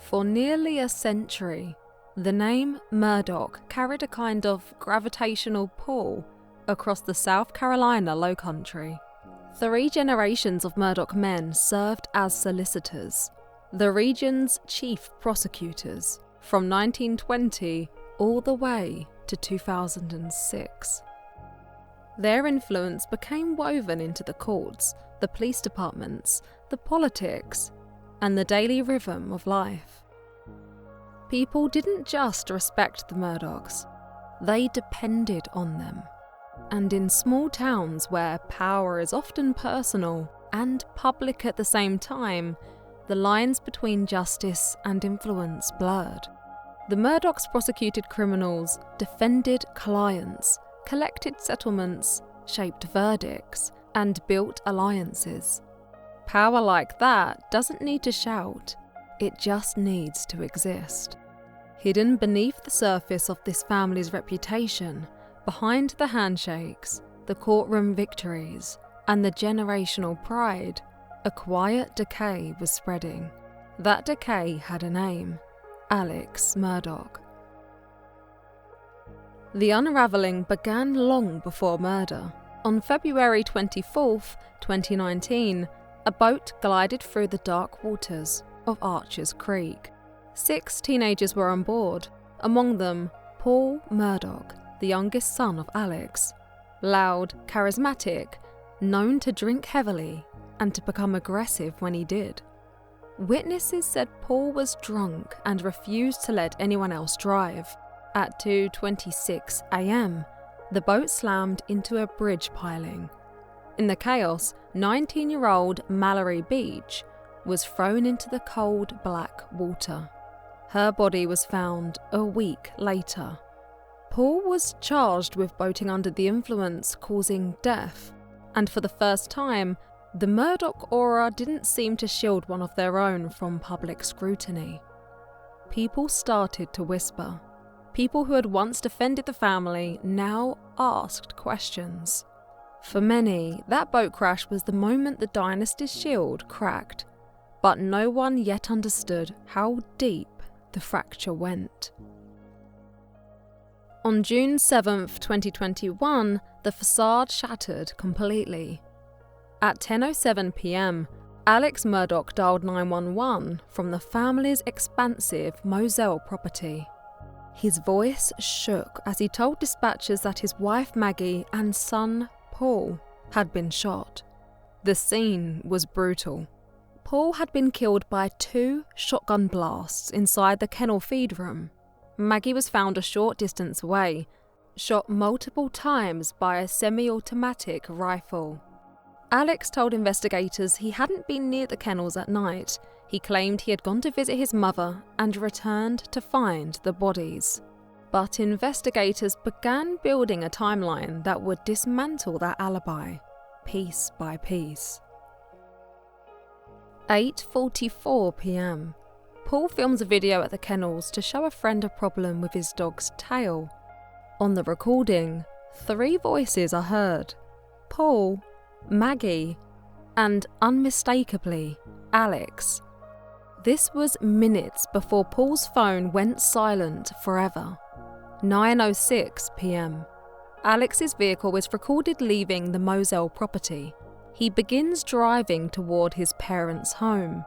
For nearly a century, the name Murdaugh carried a kind of gravitational pull across the South Carolina Lowcountry. 3 generations of Murdaugh men served as solicitors, the region's chief prosecutors, from 1920 all the way to 2006. Their influence became woven into the courts, the police departments, the politics, and the daily rhythm of life. People didn't just respect the Murdaughs, they depended on them. And in small towns where power is often personal and public at the same time, the lines between justice and influence blurred. The Murdaughs prosecuted criminals, defended clients, collected settlements, shaped verdicts, and built alliances. Power like that doesn't need to shout, it just needs to exist. Hidden beneath the surface of this family's reputation, behind the handshakes, the courtroom victories, and the generational pride, a quiet decay was spreading. That decay had a name: Alex Murdaugh. The unravelling began long before murder. On February 24th, 2019, a boat glided through the dark waters of Archers Creek. 6 teenagers were on board, among them Paul Murdaugh, the youngest son of Alex. Loud, charismatic, known to drink heavily and to become aggressive when he did. Witnesses said Paul was drunk and refused to let anyone else drive. At 2:26 a.m., the boat slammed into a bridge piling. In the chaos, 19-year-old Mallory Beach was thrown into the cold black water. Her body was found a week later. Paul was charged with boating under the influence causing death, and for the first time, the Murdaugh aura didn't seem to shield one of their own from public scrutiny. People started to whisper. People who had once defended the family now asked questions. For many, that boat crash was the moment the dynasty's shield cracked, but no one yet understood how deep the fracture went. On June 7, 2021, the facade shattered completely. At 10:07 p.m, Alex Murdaugh dialed 911 from the family's expansive Moselle property. His voice shook as he told dispatchers that his wife Maggie and son Paul had been shot. The scene was brutal. Paul had been killed by 2 shotgun blasts inside the kennel feed room. Maggie was found a short distance away, shot multiple times by a semi-automatic rifle. Alex told investigators he hadn't been near the kennels at night. He claimed he had gone to visit his mother and returned to find the bodies. But investigators began building a timeline that would dismantle that alibi, piece by piece. 8:44 p.m. Paul films a video at the kennels to show a friend a problem with his dog's tail. On the recording, 3 voices are heard: Paul, Maggie, and unmistakably, Alex. This was minutes before Paul's phone went silent forever. 9:06 p.m. Alex's vehicle is recorded leaving the Moselle property. He begins driving toward his parents' home.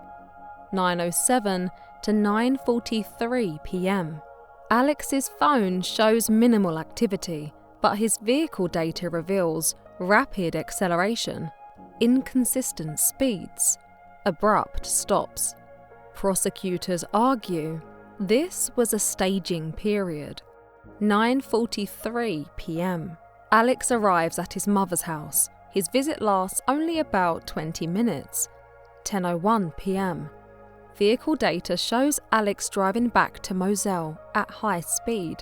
9:07 to 9:43 p.m. Alex's phone shows minimal activity, but his vehicle data reveals rapid acceleration, inconsistent speeds, abrupt stops. Prosecutors argue this was a staging period. 9:43 p.m. Alex arrives at his mother's house. His visit lasts only about 20 minutes. 10:01 p.m. Vehicle data shows Alex driving back to Moselle at high speed.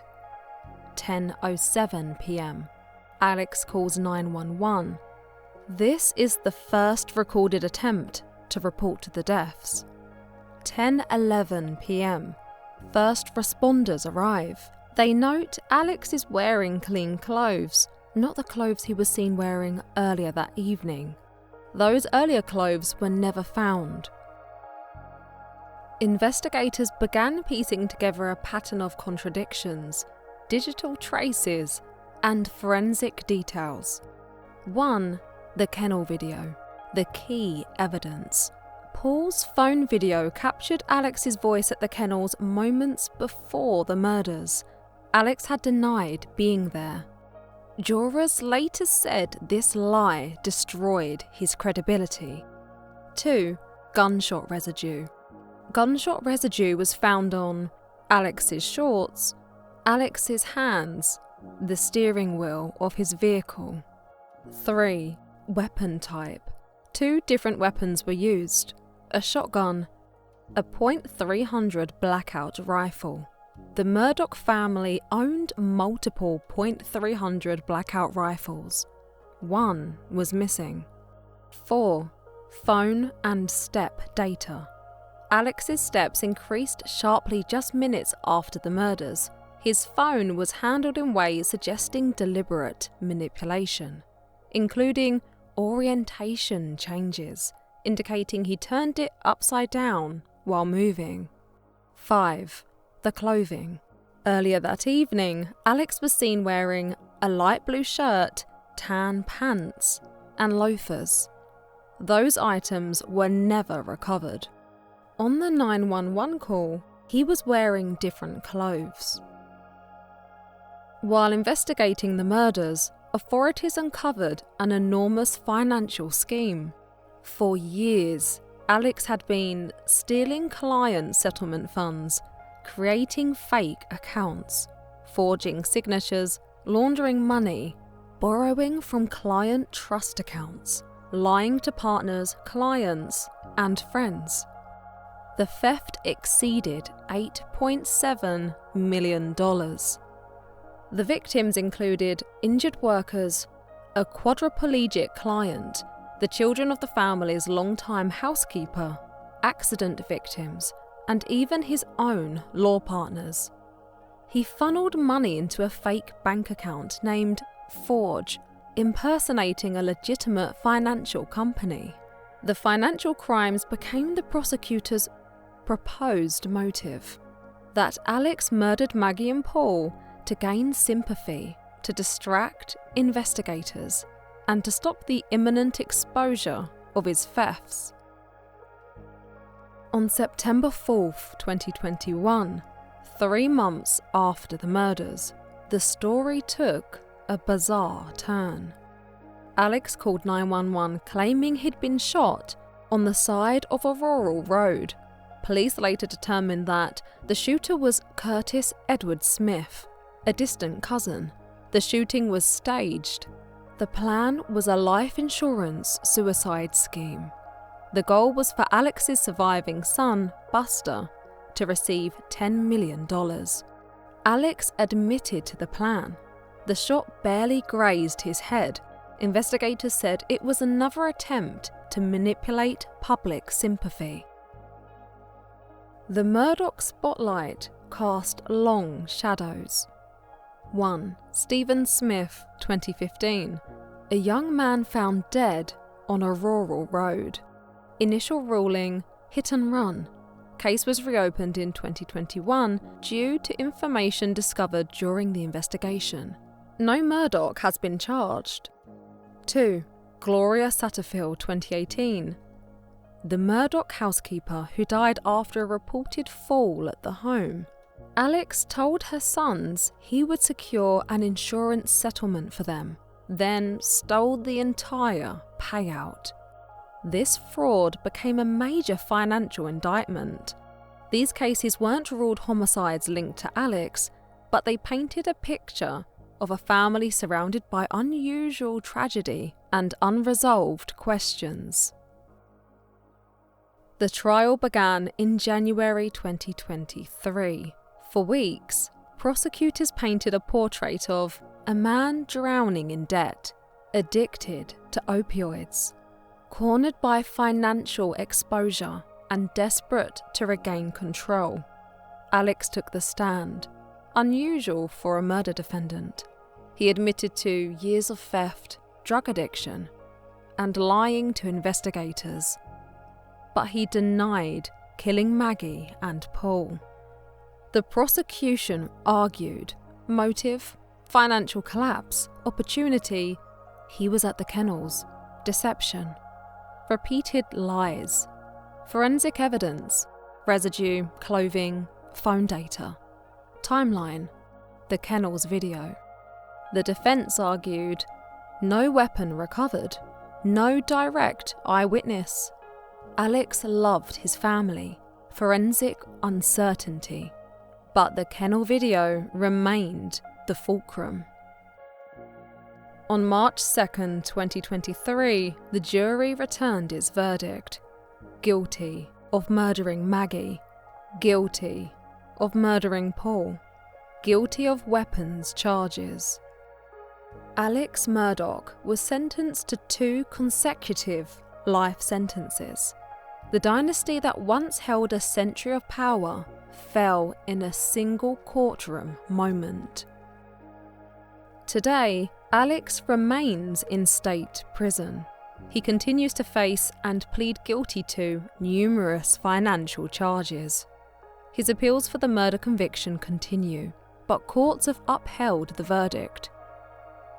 10:07 p.m. Alex calls 911. This is the first recorded attempt to report the deaths. 10:11 p.m. First responders arrive. They note Alex is wearing clean clothes, not the clothes he was seen wearing earlier that evening. Those earlier clothes were never found. Investigators began piecing together a pattern of contradictions, digital traces, and forensic details. 1. The kennel video, the key evidence. Paul's phone video captured Alex's voice at the kennels moments before the murders. Alex had denied being there. Jurors later said this lie destroyed his credibility. 2. Gunshot residue. Gunshot residue was found on Alex's shorts, Alex's hands, the steering wheel of his vehicle. 3. Weapon type. 2 different weapons were used: a shotgun, a .300 blackout rifle. The Murdaugh family owned multiple .300 blackout rifles. 1 was missing. 4. Phone and step data. Alex's steps increased sharply just minutes after the murders. His phone was handled in ways suggesting deliberate manipulation, including orientation changes, indicating he turned it upside down while moving. 5. The clothing. Earlier that evening, Alex was seen wearing a light blue shirt, tan pants, and loafers. Those items were never recovered. On the 911 call, he was wearing different clothes. While investigating the murders, authorities uncovered an enormous financial scheme. For years, Alex had been stealing client settlement funds, creating fake accounts, forging signatures, laundering money, borrowing from client trust accounts, lying to partners, clients, and friends. The theft exceeded $8.7 million. The victims included injured workers, a quadriplegic client, the children of the family's longtime housekeeper, accident victims, and even his own law partners. He funneled money into a fake bank account named Forge, impersonating a legitimate financial company. The financial crimes became the prosecutor's proposed motive: that Alex murdered Maggie and Paul to gain sympathy, to distract investigators, and to stop the imminent exposure of his thefts. On September 4th, 2021, 3 months after the murders, the story took a bizarre turn. Alex called 911 claiming he'd been shot on the side of a rural road. Police later determined that the shooter was Curtis Edward Smith, a distant cousin. The shooting was staged. The plan was a life insurance suicide scheme. The goal was for Alex's surviving son, Buster, to receive $10 million. Alex admitted to the plan. The shot barely grazed his head. Investigators said it was another attempt to manipulate public sympathy. The Murdaugh spotlight cast long shadows. 1. Stephen Smith, 2015. A young man found dead on a rural road. Initial ruling, hit and run. Case was reopened in 2021 due to information discovered during the investigation. No Murdaugh has been charged. 2. Gloria Satterfield, 2018. The Murdaugh housekeeper who died after a reported fall at the home. Alex told her sons he would secure an insurance settlement for them, then stole the entire payout. This fraud became a major financial indictment. These cases weren't ruled homicides linked to Alex, but they painted a picture of a family surrounded by unusual tragedy and unresolved questions. The trial began in January 2023. For weeks, prosecutors painted a portrait of a man drowning in debt, addicted to opioids, cornered by financial exposure and desperate to regain control. Alex took the stand, unusual for a murder defendant. He admitted to years of theft, drug addiction, and lying to investigators. But he denied killing Maggie and Paul. The prosecution argued motive, financial collapse, opportunity, he was at the kennels, deception, repeated lies, forensic evidence, residue, clothing, phone data, timeline, the kennels video. The defense argued no weapon recovered, no direct eyewitness. Alex loved his family, forensic uncertainty, but the kennel video remained the fulcrum. On March 2nd, 2023, the jury returned its verdict. Guilty of murdering Maggie, guilty of murdering Paul, guilty of weapons charges. Alex Murdaugh was sentenced to 2 consecutive life sentences. The dynasty that once held a century of power fell in a single courtroom moment. Today, Alex remains in state prison. He continues to face and plead guilty to numerous financial charges. His appeals for the murder conviction continue, but courts have upheld the verdict.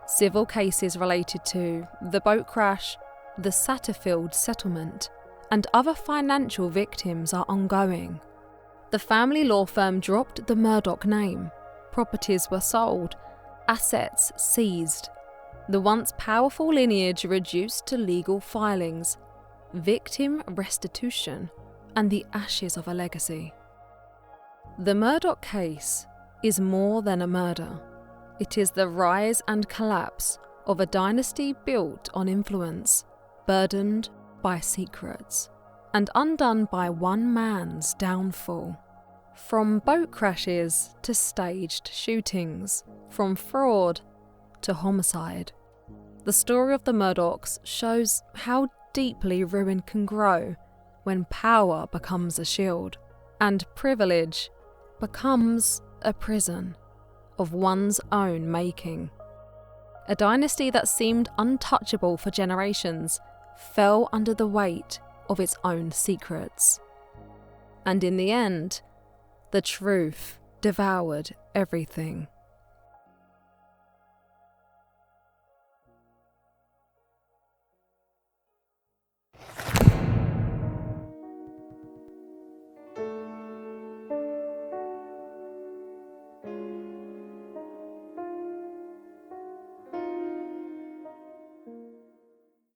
Civil cases related to the boat crash, the Satterfield settlement, and other financial victims are ongoing. The family law firm dropped the Murdaugh name, properties were sold, assets seized. The once powerful lineage reduced to legal filings, victim restitution, and the ashes of a legacy. The Murdaugh case is more than a murder. It is the rise and collapse of a dynasty built on influence, burdened by secrets, and undone by one man's downfall. From boat crashes to staged shootings, from fraud to homicide, the story of the Murdaughs shows how deeply ruin can grow when power becomes a shield, and privilege becomes a prison of one's own making. A dynasty that seemed untouchable for generations fell under the weight of its own secrets. And in the end, the truth devoured everything.